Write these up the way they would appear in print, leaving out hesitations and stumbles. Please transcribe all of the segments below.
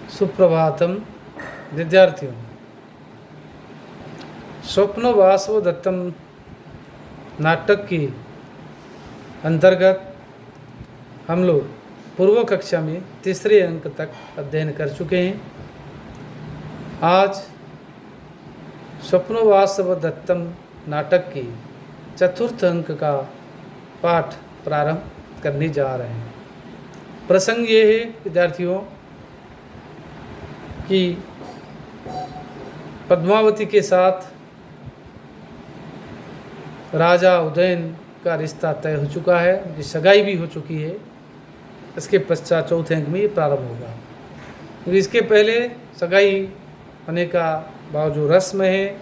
सुप्रभातम विद्यार्थियों। स्वप्नो वासव दत्तम नाटक के अंतर्गत हम लोग पूर्व कक्षा में तीसरे अंक तक अध्ययन कर चुके हैं। आज स्वप्नो वासव दत्तम नाटक के चतुर्थ अंक का पाठ प्रारंभ करने जा रहे हैं। प्रसंग ये है विद्यार्थियों कि पद्मावती के साथ राजा उदयन का रिश्ता तय हो चुका है, उनकी सगाई भी हो चुकी है। इसके पश्चात चौथे अंक में ये प्रारंभ होगा, क्योंकि इसके पहले सगाई होने का जो रस्म है,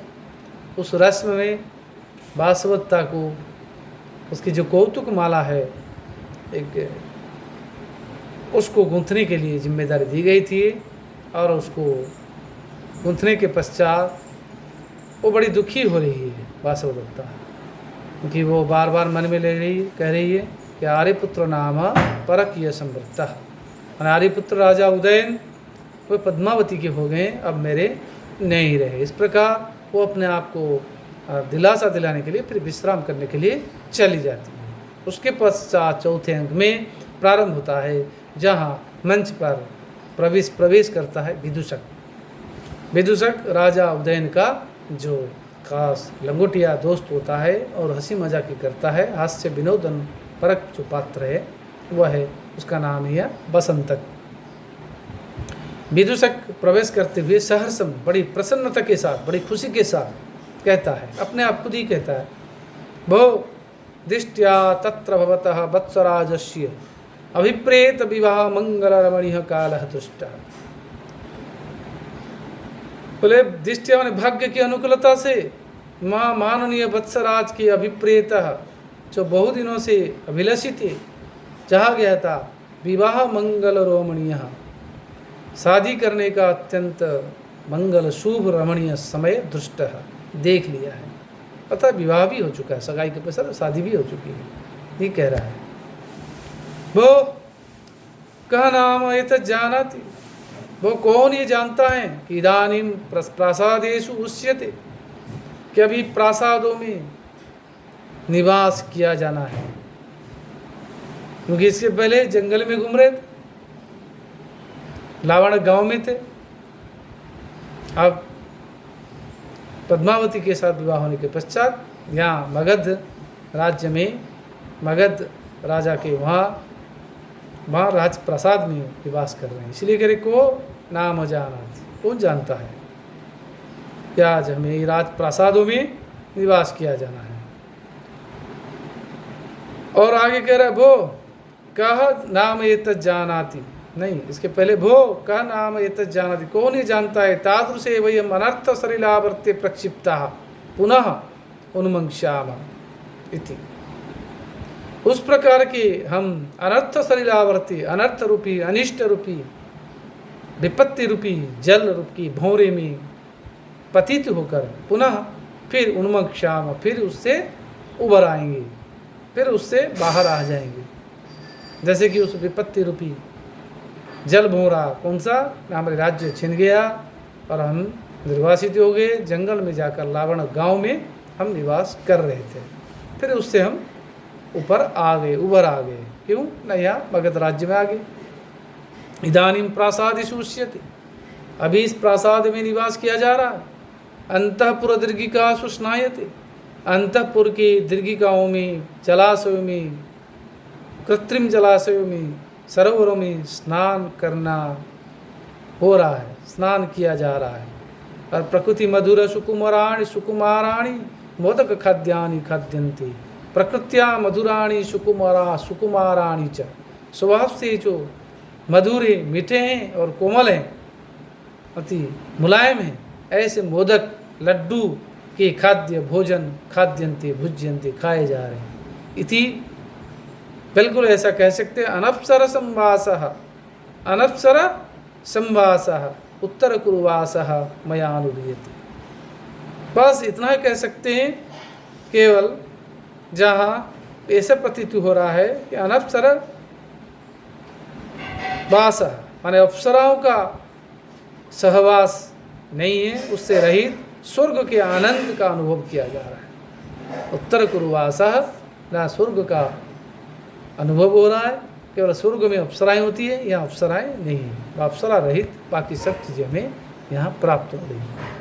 उस रस्म में वासवदत्ता को उसकी जो कौतुक माला है उसको गूंथने के लिए जिम्मेदारी दी गई थी, और उसको गूंथने के पश्चात वो बड़ी दुखी हो रही है वासवदत्ता, क्योंकि वो बार बार मन में कह रही है कि आर्यपुत्र नाम परक यह समृद्धा, आर्यपुत्र राजा उदयन वो पद्मावती के हो गए, अब मेरे नहीं रहे। इस प्रकार वो अपने आप को दिलासा दिलाने के लिए फिर विश्राम करने के लिए चली जाती है। उसके पश्चात चौथे अंक में प्रारंभ होता है, जहाँ मंच पर प्रवेश करता है विदूषक। विदूषक राजा उदयन का जो खास लंगोटिया दोस्त होता है और हंसी मजाक करता है, हास्य विनोदन परक जो पात्र है वह है, उसका नाम है बसंतक। विदूषक प्रवेश करते हुए सहर्षम बड़ी प्रसन्नता के साथ, बड़ी खुशी के साथ कहता है, अपने आप खुद ही कहता है, भो दृष्ट्या तत्र भवतः वत्सराजस्य अभिप्रेत विवाह मंगल रमणीय काल दुष्ट। बोले दृष्टिया माने भाग्य की अनुकूलता से माननीय वत्सराज के अभिप्रेत जो बहु दिनों से अभिलषित चाहा गया था, विवाह मंगल रमणीय शादी करने का अत्यंत मंगल शुभ रमणीय समय दृष्ट देख लिया है। पता विवाह भी हो चुका है, सगाई के पश्चात शादी भी हो चुकी है, ये कह रहा है। वो कह नाम ये तो जाना थी, वो कौन ये जानता है कि इदानीम प्रासादेषु उच्यते, कि अभी प्रासादों में निवास किया जाना है, क्योंकि इसके पहले जंगल में घूम रहे थे, लावण गांव में थे। अब पद्मावती के साथ विवाह होने के पश्चात यहाँ मगध राज्य में, मगध राजा के वहाँ राज प्रसाद में निवास कर रहे हैं। इसलिए कह रहे को नाम जाना, कौन जानता है कि आज हमें राज प्रसादों में निवास किया जाना है। और आगे कह रहा है, भो कह नाम एतत् जानाति, नहीं इसके पहले भो कह नाम एतत् जानाति, कौन ही जानता है, तादृशे वयम अनर्थ सलिलावर्ते प्रक्षिप्ता पुनः उन्मंक्ष्याम इति। उस प्रकार के हम अनर्थ सलिलावर्ती, अनर्थ रूपी, अनिष्ट रूपी, विपत्ति रूपी जल रूपी भौरे में पतित होकर पुनः फिर उन्मंक्ष्याम, फिर उससे उबर आएंगे, फिर उससे बाहर आ जाएंगे। जैसे कि उस विपत्ति रूपी जल भौरा कौन सा, हमारे राज्य छिन गया और हम निर्वासित हो गए, जंगल में जाकर लावण गांव में हम निवास कर रहे थे, फिर उससे हम ऊपर आ गए, उबर आ गए। क्यों न, यहाँ मगध राज्य में आ गए। इदानीम प्रासादेषु उच्यते, अभी इस प्रासाद में निवास किया जा रहा है। अंतःपुर दीर्घिकासु स्नायते, अंतःपुर के दीर्घिकाओं में, जलाशयों में, कृत्रिम जलाशयों में, सरोवरों में स्नान करना हो रहा है, स्नान किया जा रहा है। और प्रकृति मधुर सुकुमाराणि सुकुमाराणि मोदक खाद्यानि खाद्यन्ते, प्रकृत्या मधुराणी सुकुमाराणी च, स्वभाव से जो मधुर है, मीठे हैं और कोमल हैं, अति मुलायम हैं, ऐसे मोदक लड्डू के खाद्य भोजन खाद्यन्ते भुज्यन्ते खाए जा रहे हैं। इति बिल्कुल ऐसा कह सकते हैं। अनप्सर संवासः, अनप्सर संवासः उत्तर कुरुवासः मया अनुभूयते। बस इतना ही कह सकते हैं, केवल जहाँ ऐसा प्रतीत हो रहा है कि अनप्सर वास माने अप्सराओं का सहवास नहीं है, उससे रहित स्वर्ग के आनंद का अनुभव किया जा रहा है। उत्तर कुरुवासः, ना स्वर्ग का अनुभव हो रहा है, केवल स्वर्ग में अप्सराएं होती है, यहाँ अप्सराएं नहीं है, अप्सरा रहित बाकी सब चीज़ें हमें यहाँ प्राप्त हो रही है।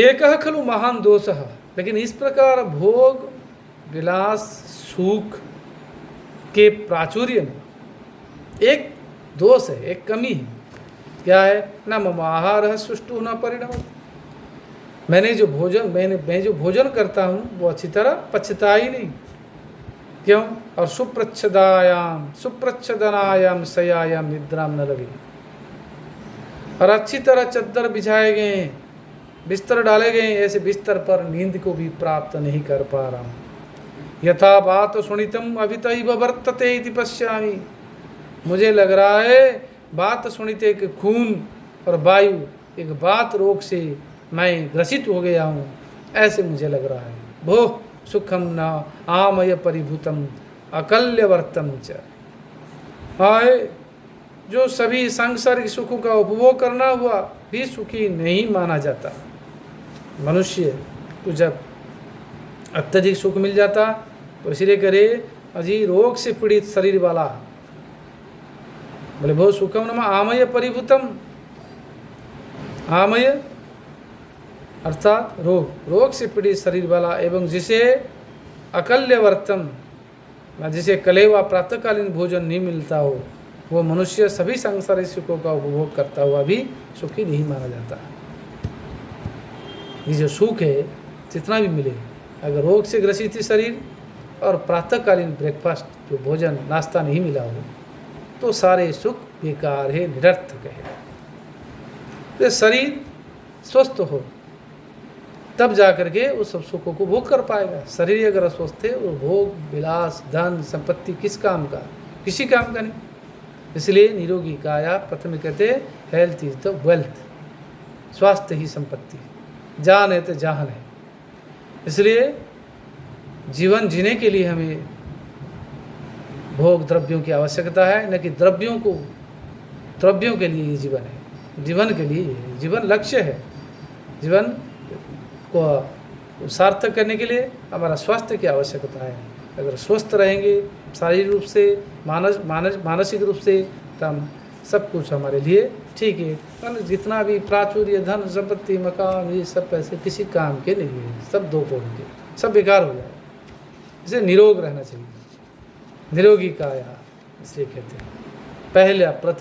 एकः खलु महान दोषः, लेकिन इस प्रकार भोग विलास सुख के प्राचुर्य में एक दोष है, एक कमी है। क्या है? न मम आहारः सुष्ठुः न परिणमति। मैं जो भोजन करता हूँ वो अच्छी तरह पचता ही नहीं। क्यों? और सुप्रच्छदनायाम शय्यायाम निद्राम न लगे। और अच्छी तरह चद्दर बिछाए गए हैं, बिस्तर डाले गए हैं, ऐसे बिस्तर पर नींद को भी प्राप्त नहीं कर पा रहा हूँ। यथा बात सुनितम अभितैव वर्तते इति पश्यामि। मुझे लग रहा है बात सुनिते कि खून और वायु एक बात रोग से मैं ग्रसित हो गया हूँ, ऐसे मुझे लग रहा है। भो सुखम न आमय परिभूतम अकल्यवर्तम च। हाय, जो सभी सांसारिक सुखों का उपभोग करना हुआ भी सुखी नहीं माना जाता। मनुष्य को जब अत्यधिक सुख मिल जाता तो इसलिए करे अजी रोग से पीड़ित शरीर वाला, बोले भो सुखम न आमय परिभूतम। आमय अर्थात रोग से पीड़ित शरीर वाला, एवं जिसे अकल्यवर्तम, जिसे कलेवा प्रातःकालीन भोजन नहीं मिलता हो, वो मनुष्य सभी सांसारिक सुखों का उपभोग करता हुआ भी सुखी नहीं माना जाता। ये जो सुख है जितना भी मिले, अगर रोग से ग्रसित शरीर और प्रातःकालीन ब्रेकफास्ट जो भोजन नाश्ता नहीं मिला हो तो सारे सुख बेकार है, निरर्थक है। तो शरीर स्वस्थ हो तब जा करके उस सब सुखों को भोग कर पाएगा। शरीर अगर अस्वस्थ है वो भोग विलास धन संपत्ति किस काम का? किसी काम का नहीं। इसलिए निरोगी काया, प्रथम कहते हैं हेल्थ इज द वेल्थ, स्वास्थ्य ही संपत्ति, जान है तो जहान है। इसलिए जीवन जीने के लिए हमें भोग द्रव्यों की आवश्यकता है, न कि द्रव्यों के लिए ये जीवन है। जीवन के लिए जीवन लक्ष्य है। जीवन को सार्थक करने के लिए हमारा स्वास्थ्य की आवश्यकता है। अगर स्वस्थ रहेंगे शारीरिक रूप से, मानसिक रूप से, तब सब कुछ हमारे लिए ठीक है। जितना भी प्राचुर्य धन संपत्ति मकान ये सब पैसे किसी काम के नहीं है, सब दो कोण के, सब बेकार हो जाए। इसे निरोग रहना चाहिए, निरोगी काया इसलिए कहते हैं।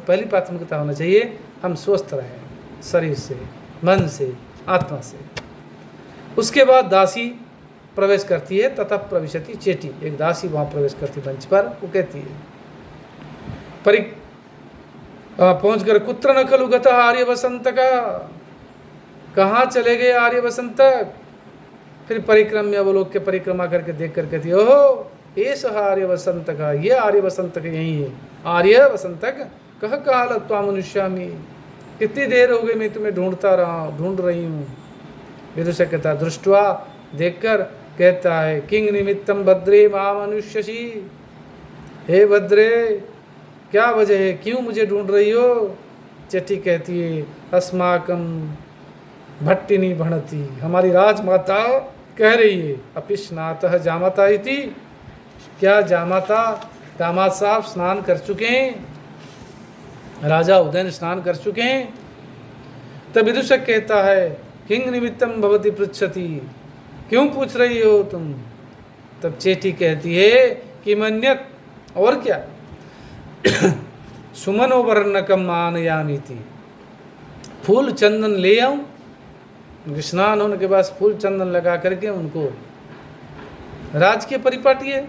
पहली प्राथमिकता होना चाहिए हम स्वस्थ रहें शरीर से, मन से, आत्मा से। उसके बाद दासी प्रवेश करती है, ततः प्रविशति चेटी। एक दासी वहाँ प्रवेश करती मंच पर, वो कहती है पहुँच कर कुत्र न खलु गतः आर्य वसंत का, कहाँ चले गए आर्य वसंतक। फिर परिक्रम्य अवलोक के परिक्रमा करके देख कर कहती है ओहो ये सह आर्य वसंतक, ये आर्य वसंतक यही है। आर्य वसंतक कह काल त्वाम मनुष्यामि, कितनी देर हो गई मैं तुम्हें ढूंढ रही हूँ। विदुषक कहता दृष्टवा, देखकर कहता है किंग निमित्तम भद्रे माम अनुष्यसी। हे भद्रे क्या वजह है, क्यों मुझे ढूंढ रही हो? चेटी कहती है अस्माकम भट्टिनी भणती, हमारी राजमाता कह रही है अपिस्नातः जामाता इति। क्या जामाता दामाद साहब स्नान कर चुके हैं, राजा उदयन स्नान कर चुके हैं? तब विदुषक कहता है किंग निमित्तम भवती पृच्छति, क्यों पूछ रही हो तुम? तब चेटी कहती है कि मन्यत, और क्या, सुमनो वर्णकम आनयामी थी, फूल चंदन ले आऊं। स्नान होने के बाद फूल चंदन लगा करके उनको राजकीय परिपाटी है,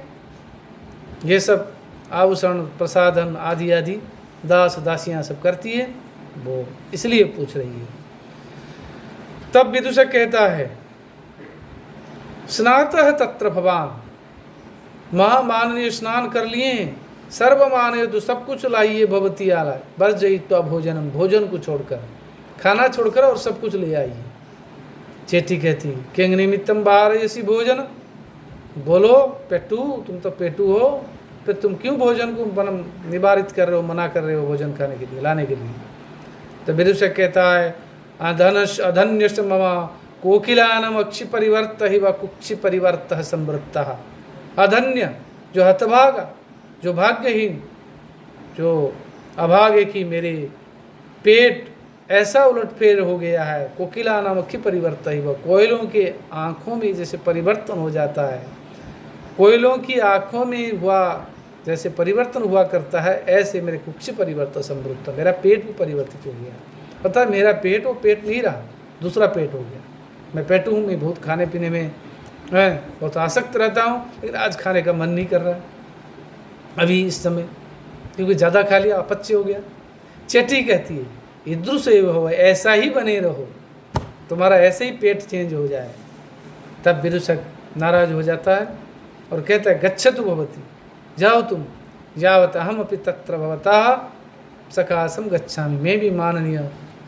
ये सब आभूषण प्रसादन आदि आदि दास दासियां सब करती है, वो इसलिए पूछ रही है। तब विदुषक कहता है स्नातः तत्र भवान, महामाननीय स्नान कर लिए, सर्वमानय तो सब कुछ लाइए भवती आला, बस जयित्वा भोजनम, भोजन को छोड़कर, खाना छोड़कर और सब कुछ ले आइए। चेटी कहती किंग निमित्तम बारयसी भोजन, बोलो पेटू, तुम तो पेटू हो, फिर तुम क्यों भोजन को निवारित कर रहे हो, मना कर रहे हो भोजन खाने के लिए, लाने के लिए। तो विदूषक कहता है अधन्यश ममा कोकिलानम अक्षि परिवर्त ही व कुक्षि परिवर्त संवृत्त। अधन्य जो हतभागा, जो भाग्यहीन, जो अभागे कि मेरे पेट ऐसा उलटफेर हो गया है। कोकिला नाम अक्षि परिवर्तन ही वह, कोयलों के आँखों में जैसे परिवर्तन हो जाता है, कोयलों की आँखों में हुआ जैसे परिवर्तन हुआ करता है, ऐसे मेरे कुक्षि परिवर्तन समृद्ध, मेरा पेट भी परिवर्तित हो गया। पता है मेरा पेट वो पेट नहीं रहा, दूसरा पेट हो गया। मैं पेटू हूँ, मैं बहुत खाने पीने में बहुत आसक्त रहता हूँ, लेकिन आज खाने का मन नहीं कर रहा अभी इस समय, क्योंकि ज़्यादा खा लिया, अपच्य हो गया। चेटी कहती है इद्रु से हो, ऐसा ही बने रहो, तुम्हारा ऐसे ही पेट चेंज हो जाए। तब विदूषक नाराज हो जाता है और कहता है गच्छतु भवती, जाओ तुम, यावत अहम अपि तत्र भवतः सकाशम गच्छामि, मैं भी माननीय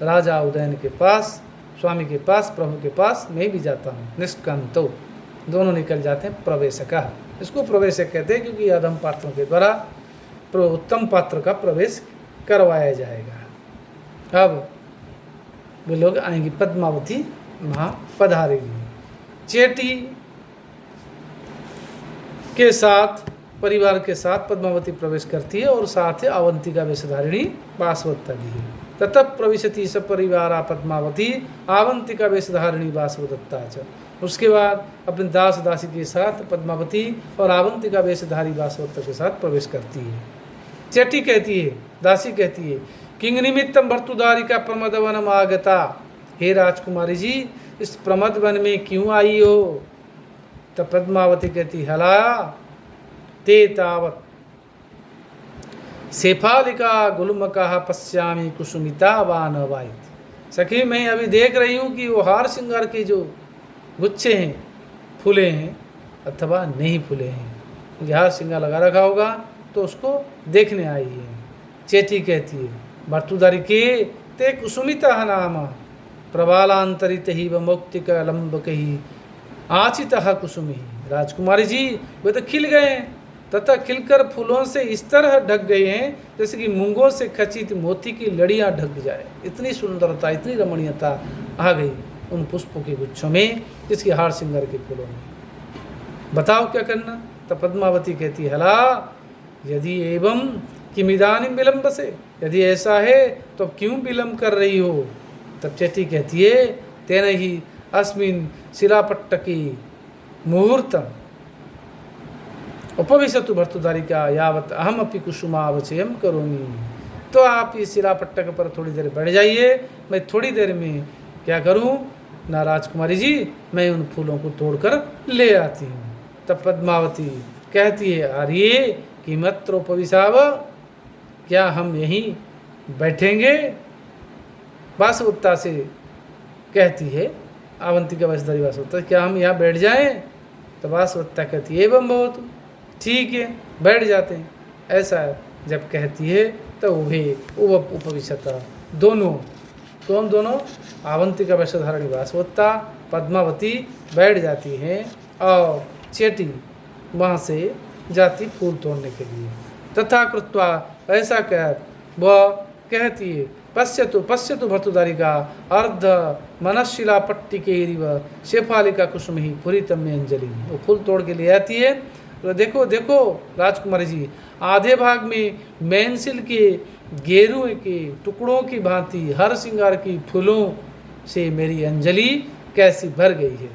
राजा उदयन के पास, स्वामी के पास, प्रभु के पास मैं भी जाता हूँ। निष्कांतो, दोनों निकल जाते हैं। प्रवेशकः, इसको प्रवेशक कहते हैं क्योंकि अधम पात्रों के द्वारा उत्तम पात्र का प्रवेश करवाया जाएगा। अब वे लोग आएंगी, पद्मावती वहाँ पधारेगी। चेटी के साथ, परिवार के साथ पद्मावती प्रवेश करती है और साथ ही अवंतिका वेशधारिणी वासवदत्ता भी है। ततः प्रविशति सपरिवारा पद्मावती आवंतिका वेशधारिणी वासवदत्ता च। उसके बाद अपने दास दासी के साथ पद्मावती और आवंतिका वेशधारी वासवदत्ता के साथ प्रवेश करती है। चेटी कहती है, दासी कहती है, किंग निमित्तम भर्तुदारिका प्रमदवनम आगता, हे राजकुमारी जी इस प्रमद वन में क्यों आई हो। तब पद्मावती कहती, हला ते तावत शेफालिका गुलमका पश्यामी कुसुमिता वान वाइत। सखी मैं अभी देख रही हूँ कि वो हार श्रृंगार के जो गुच्छे हैं, फूले हैं अथवा नहीं फूले हैं, हार श्रृंगार लगा रखा होगा तो उसको देखने आई है। चेटी कहती है, भर्तुदारी के ते कुसुमिता नाम प्रबालांतरित ही व मौक्तिक लंबक ही आचिता कुसुमी। राजकुमारी जी वे तो खिल गए हैं, तथा खिलकर फूलों से इस तरह ढक गए हैं जैसे कि मूंगों से खचित मोती की लड़ियाँ ढक जाए। इतनी सुंदरता, इतनी रमणीयता आ गई उन पुष्पों के गुच्छों में, जिसके हार श्रृंगार के फूलों में। बताओ क्या करना। तब पद्मावती कहती, हला यदि एवं किमिदानीं विलंब से, यदि ऐसा है तो क्यों विलंब कर रही हो। तब चेटी कहती है, तेन ही अस्मिन शिलापट्टकी मुहूर्तम उपविशतु भर्तुदारिका यावत अहम अपि कुसुमावचयम करोमि। तो आप इस शिलापट्टक पर थोड़ी देर बैठ जाइए, मैं थोड़ी देर में क्या करूं ना राजकुमारी जी, मैं उन फूलों को तोड़कर ले आती हूँ। तब पद्मावती कहती है, आर्ये किमत्रोपविशाव, क्या हम यहीं बैठेंगे। वासवदत्ता से कहती है आवंतिका वेशधारी वासवदत्ता, क्या हम यहाँ बैठ जाएं। तो वासवदत्ता कहती है, एवं भवतु, ठीक है बैठ जाते हैं। ऐसा जब कहती है तो वह उपविशता, दोनों कौन, दोनों आवंतिका वेशधारिणी वासवदत्ता पद्मावती बैठ जाती हैं और चेटी वहाँ से जाती फूल तोड़ने के लिए। तथा कृत्वा, ऐसा कह वह कहती है, पश्यतु पश्यतु भर्तुदारिका अर्ध मनशिला पट्टिकेरिव शेफालिका कुसुम ही पुरीतम में अंजलि। वो फूल तोड़ के ले आती है, तो देखो देखो राजकुमारी जी, आधे भाग में मेंसिल के गेरुए के टुकड़ों की भांति हर श्रृंगार की फूलों से मेरी अंजलि कैसी भर गई है।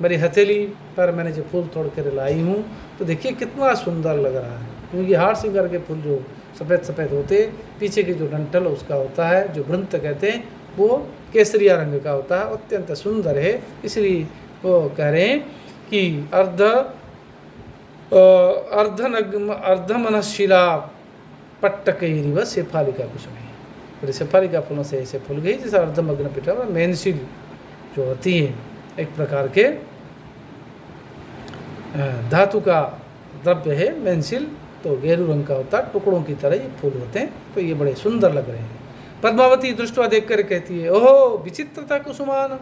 मेरी हथेली पर मैंने जो फूल तोड़ कर लाई हूँ, तो देखिए कितना सुंदर लग रहा है, क्योंकि हार श्रृंगार के फूल जो सफ़ेद सफ़ेद होते, पीछे के जो डंठल उसका होता है, जो वृंत कहते हैं, वो केसरिया रंग का होता है, अत्यंत सुंदर है। इसलिए वो कह रहे हैं कि अर्धमनशिला पट्टकैरिव शेफालिका कुसुम। शेफालिका फूलों से ऐसे फूल गई जैसे अर्धमग्न पिटा हुआ मेनसिल जो होती है, एक प्रकार के धातु का द्रव्य है मेंसिल, तो गेरू रंग का होता है, टुकड़ों की तरह ये फूल होते हैं, तो ये बड़े सुंदर लग रहे हैं। पद्मावती दृष्टवा देखकर कहती है, ओहो विचित्रता कुसुमान,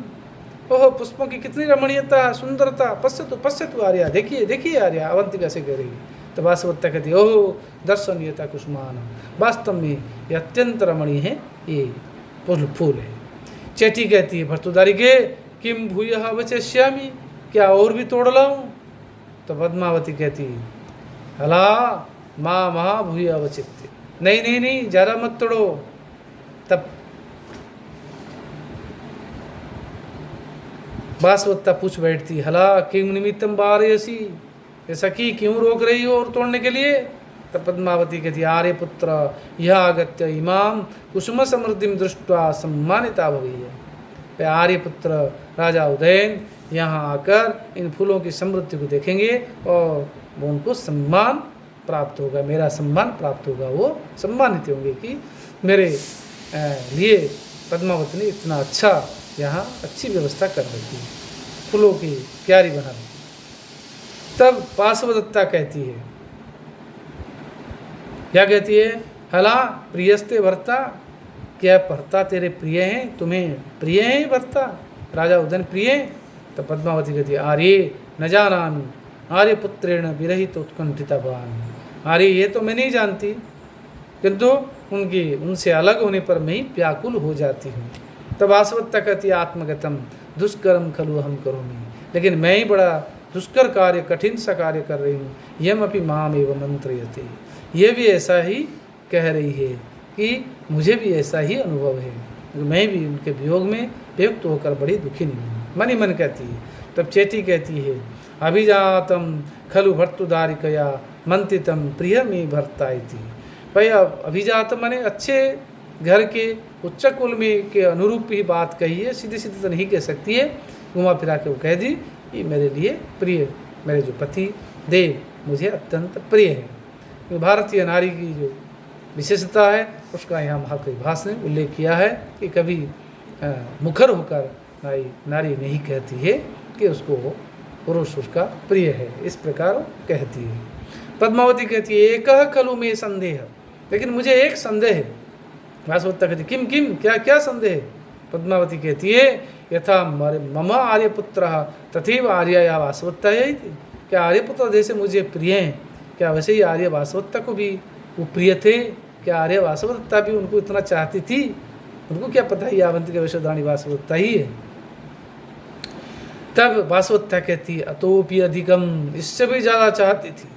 ओहो पुष्पों की कितनी रमणीयता, सुंदरता, पश्यतु पश्यतु आर्या, देखिए देखिए आर्या। अवंतिका से कह रही है, तो वासवदत्ता कहती है ओह दर्शनीयता कुसुमान, वास्तव में ये अत्यंत रमणीय है, ये फूल है। चेटी कहती है भर्तृहरि के किम भूयः अवचेष्यामि, क्या और भी तोड़ लाऊं? तो पद्मावती कहती हला माँ महाभूय अवचित्य, नहीं नहीं नहीं ज़्यादा मत तोड़ो। तब वासवदत्ता पूछ बैठती हला किम निमित्तम वारयसी, ऐसा की क्यों रोक रही हो और तोड़ने के लिए? तब पद्मावती कहती आर्यपुत्र यह आगत्य इमाम कुसुम समृद्धिम दृष्ट्वा सम्मानिता भवि। आर्यपुत्र राजा उदयन यहाँ आकर इन फूलों की समृद्धि को देखेंगे और वो उनको सम्मान प्राप्त होगा, मेरा सम्मान प्राप्त होगा, वो सम्मानित होंगे कि मेरे लिए पद्मावती ने इतना अच्छा यहाँ अच्छी व्यवस्था कर रखी है, फूलों की क्यारी बना दी। तब वासवदत्ता कहती है, क्या कहती है? हला प्रियस्ते भर्ता, क्या भर्ता तेरे प्रिय हैं, तुम्हें प्रिय हैं भर्ता, राजा उदयन प्रिय हैं? तब पद्मावती कहती है आर्य न जानामि आर्यपुत्रेण विरहित उत्कंठिता भवामि। आर्य ये तो मैं नहीं जानती, किंतु उनसे अलग होने पर मैं ही व्याकुल हो जाती हूँ। तब वासवदत्ता कहती है आत्मगतम दुष्कर्म खलु हम करोमि, लेकिन मैं ही बड़ा दुष्कर कार्य कठिन सा कार्य कर रही हूँ। यम अपि माम एवं मंत्रयते, ये भी ऐसा ही कह रही है कि मुझे भी ऐसा ही अनुभव है, मैं भी उनके वियोग में वियुक्त होकर बड़ी दुखी नहीं हूँ, मन ही मन कहती है। तब चेटी कहती है अभिजातम खलु भर्तृदारिकया मंत्रितम प्रिय में भर्ता इति। भाई अभिजात माने अच्छे घर के उच्च कुल में के अनुरूप ही बात कही है, सीधी सीधी तो नहीं कह सकती है, घुमा फिरा के वो कह दी कि मेरे लिए प्रिय, मेरे जो पति देव मुझे अत्यंत प्रिय है। तो भारतीय नारी की जो विशेषता है उसका यहाँ महाकवि भास ने उल्लेख किया है कि कभी मुखर होकर नारी नहीं कहती है कि उसको पुरुष उसका प्रिय है, इस प्रकार कहती है। पद्मावती कहती है एक खलु में संदेह, लेकिन मुझे एक संदेह है। वासवदत्ता कहती किम किम, क्या क्या संदेह है? पद्मावती कहती है यथा मम आर्यपुत्र तथैव आर्या वासवदत्ता है, क्या आर्यपुत्र जैसे मुझे प्रिय हैं, क्या वैसे ही आर्य वासवदत्ता को भी वो प्रिय थे? क्या आर्य वासवदत्ता भी उनको इतना चाहती थी? उनको क्या पता ही आवंती के वैश्यदानी वासवदत्ता ही है। तब वासवदत्ता कहती अतोपि अधिकम, इससे भी ज़्यादा चाहती थी।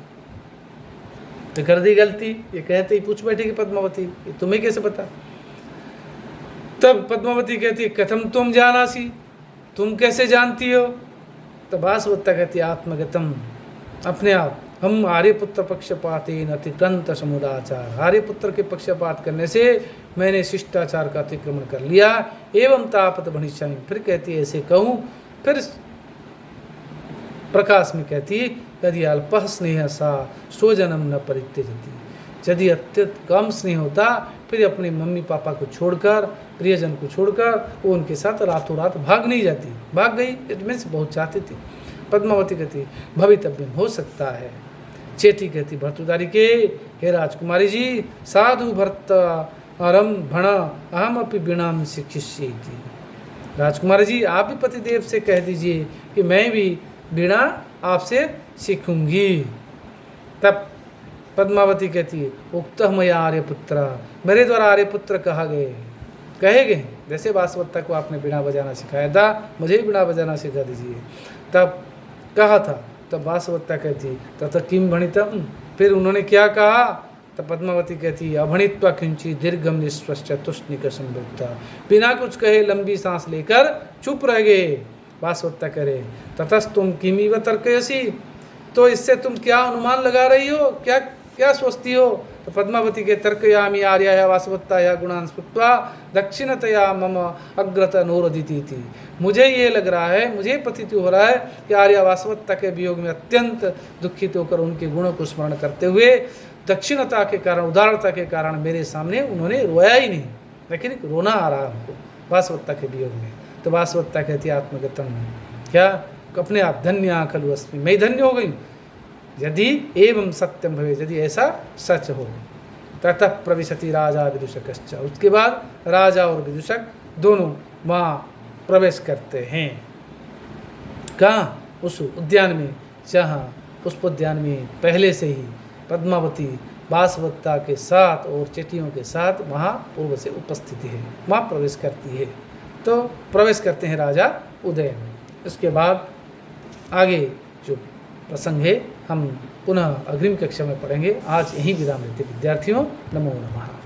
तो कर दी गलती, ये कहते ही पूछ बैठेगी पद्मावती ये तुम्हें कैसे पता? तब पद्मावती कहती कथम तुम जानासी, तुम कैसे जानती हो? तब वासवदत्ता कहती आत्मगतम, अपने आप, हम आर्यपुत्र पक्षपातेन अतिक्रंत समुदाचार, आर्यपुत्र के पक्षपात करने से मैंने शिष्टाचार का अतिक्रमण कर लिया। एवं तापत भणिष्यामि, फिर कहती है ऐसे कहूँ, फिर प्रकाश में कहती है यदि अल्पः स्नेह सा स्वजनम न परित्यजति, यदि अत्यंत कम स्नेह होता फिर अपने मम्मी पापा को छोड़कर, प्रियजन को छोड़कर वो उनके साथ रातों रात भाग नहीं जाती, भाग गई, इनमें से बहुत चाहती थी। पद्मावती कहती भवितव्यम, हो सकता है। चेटी कहती भर्तृहरि के हे राजकुमारी जी साधु भर्त अरम भण अहम अपि बीणाम शिक्षिष्यति। राजकुमारी जी आप भी पतिदेव से कह दीजिए कि मैं भी बीणा आपसे सीखूंगी। तब पद्मावती कहती है उक्त मया आर्यपुत्र, मेरे द्वारा आर्यपुत्र कहे गए, जैसे वासवदत्ता को आपने बीणा बजाना सिखाया था मुझे भी बीणा बजाना सिखा दीजिए। तब कहा था, तब वासवदत्ता कहती तथा किम भणितम, फिर उन्होंने क्या कहा? तब पद्मावती कहती अभणित्वा किंची दीर्घम निस्पष्ट तुष्णिक संवृत्ता, बिना कुछ कहे लंबी सांस लेकर चुप रह गए। वासवदत्ता कह रहे ततस तुम किमीव तर्कयसी, तो इससे तुम क्या अनुमान लगा रही हो, क्या क्या सोचती हो? तो पद्मावती के तर्कयामी आर्या वासवदत्ता गुणान स्मृत्वा दक्षिणतया मम अग्रत नोरदिति थी। मुझे ये लग रहा है, मुझे प्रतीत हो रहा है कि आर्या वासवदत्ता के वियोग में अत्यंत दुखित होकर उनके गुणों को स्मरण करते हुए दक्षिणता के कारण, उदारता के कारण मेरे सामने उन्होंने रोया ही नहीं, लेकिन रोना आ रहा उनको वासवदत्ता के वियोग में। तो वासवदत्ता कहती आत्मगतम, क्या अपने आप धन्य खलु अस्मि, मैं धन्य हो गई यदि एवं सत्यम भवे, यदि ऐसा सच हो। ततः प्रविशति राजा विदूषकश्च, उसके बाद राजा और विदूषक दोनों वहाँ प्रवेश करते हैं। कहाँ? उस उद्यान में जहाँ पुष्पोद्यान में पहले से ही पद्मावती बासवत्ता के साथ और चेटियों के साथ वहाँ पूर्व से उपस्थित है, वहाँ प्रवेश करती है। तो प्रवेश करते हैं राजा उदयन। इसके बाद आगे जो प्रसंग है हम पुनः अग्रिम कक्षा में पढ़ेंगे। आज यहीं विराम लेते विद्यार्थियों। नमो नमः।